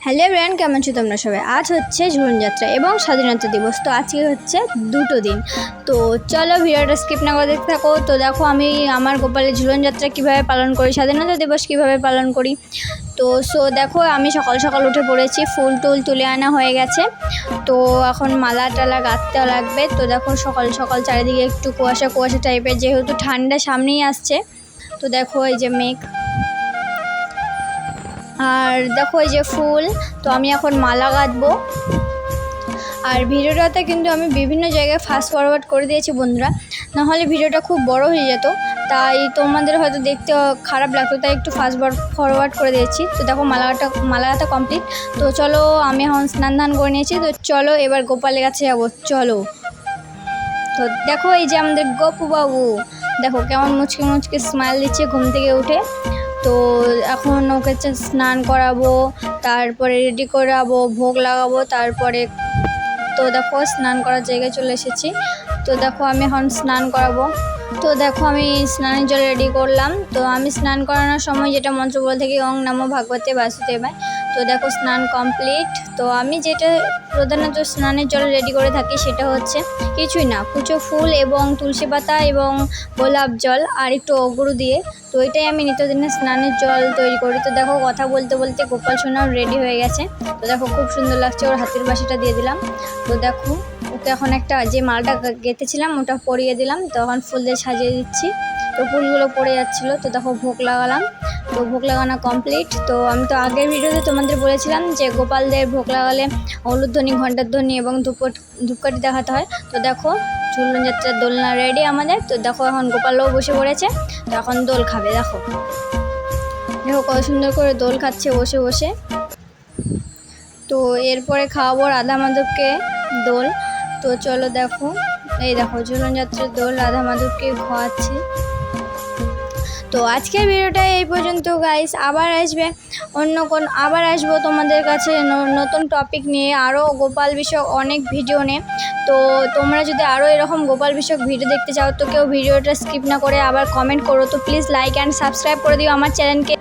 Hello everyone, কেমন আছো তোমরা সবাই? আজ হচ্ছে ঝুলনযাত্রা এবং স্বাধীনতা দিবস। তো আজকে হচ্ছে দুটো দিন। তো চলো ভিডিওটা স্কিপ না করে দেখতে থাকো। তো দেখো আমি আমার গোপালের ঝুলনযাত্রা কীভাবে পালন করি, স্বাধীনতা দিবস কীভাবে পালন করি। তো দেখো আমি সকাল সকাল উঠে পড়েছি, ফুল টুল তুলে আনা হয়ে গেছে। তো এখন মালা টালা গাঁথতে লাগবে। তো দেখো সকাল সকাল চারিদিকে একটু কুয়াশা কুয়াশা টাইপের, যেহেতু ঠান্ডা সামনেই আসছে। তো দেখো এই যে মেঘ, আর দেখো এই যে ফুল। তো আমি এখন মালা গাঁথবো। আর ভিডিওটাতে কিন্তু আমি বিভিন্ন জায়গায় ফাস্ট ফরওয়ার্ড করে দিয়েছি বন্ধুরা, নাহলে ভিডিওটা খুব বড় হয়ে যেত, তাই তোমাদের হয়তো দেখতে খারাপ লাগতো, তাই একটু ফাস্ট ফরওয়ার্ড করে দিয়েছি। তো দেখো মালা গাঁথা কমপ্লিট। তো চলো আমি এখন স্নান ধান করে নিয়েছি। তো চলো এবার গোপালের কাছে যাবো, চলো। তো দেখো এই যে আমাদের গপু বাবু, দেখো কেমন মুচকে মুচকে স্মাইল দিচ্ছে ঘুম থেকে উঠে। তো এখন ওকে স্নান করাবো, তারপরে রেডি করাবো, ভোগ লাগাবো, তারপরে তো দেখো স্নান করার জায়গায় চলে এসেছি। তো দেখো আমি এখন স্নান করাবো। তো দেখো আমি স্নানের জল রেডি করলাম। তো আমি স্নান করানোর সময় যেটা মন্ত্র বলে থাকি, ওং নমো ভগবতে বাসুদেবায়। তো দেখো স্নান কমপ্লিট। তো আমি যেটা প্রধানত স্নানের জল রেডি করে থাকি সেটা হচ্ছে কিছুই না, কুচো ফুল এবং তুলসী পাতা এবং গোলাপ জল আর একটু অগুরু দিয়ে। তো এটাই আমি নিত্যদিনের স্নানের জল তৈরি করি। তো দেখো কথা বলতে বলতে গোপাল সোনাও রেডি হয়ে গেছে। তো দেখো খুব সুন্দর লাগছে, ওর হাতের বাসিটা দিয়ে দিলাম। তো দেখো ওকে এখন একটা যে মালটা গেঁথেছিলাম ওটা পরিয়ে দিলাম। তখন ফুল দিয়ে সাজিয়ে দিচ্ছি। তো ফুলগুলো পড়ে যাচ্ছিলো। তো দেখো ভোগ লাগালাম। তো ভোগ লাগানো কমপ্লিট। তো আমি তো আগের ভিডিওতে তোমাদের বলেছিলাম যে গোপালদের ভোগ লাগালে হলুধ্বনি, ঘণ্টার ধ্বনি এবং ধূপকাঠি দেখাতে হয়। তো দেখো ঝুলনযাত্রার দোলনা রেডি আমাদের। তো দেখো এখন গোপালও বসে পড়েছে। তো এখন দোল খাবে। দেখো কত সুন্দর করে দোল খাচ্ছে বসে বসে। তো এরপরে খাওয়াবো রাধা মাধবকে দোল। তো চলো দেখো, এই দেখো ঝুলনযাত্রার দোল রাধা মাধবকে খাওয়াচ্ছি। তো আজকের ভিডিওটা এই পর্যন্ত গাইস। আবার আসবো তোমাদের কাছে নতুন টপিক নিয়ে, আরও গোপাল বিষয়ক অনেক ভিডিও নিয়ে। তো তোমরা যদি আরও এরকম গোপাল বিষয়ক ভিডিও দেখতে চাও তো কেউ ভিডিওটা স্কিপ না করে আবার কমেন্ট করো। তো প্লিজ লাইক অ্যান্ড সাবস্ক্রাইব করে দিও আমার চ্যানেলকে।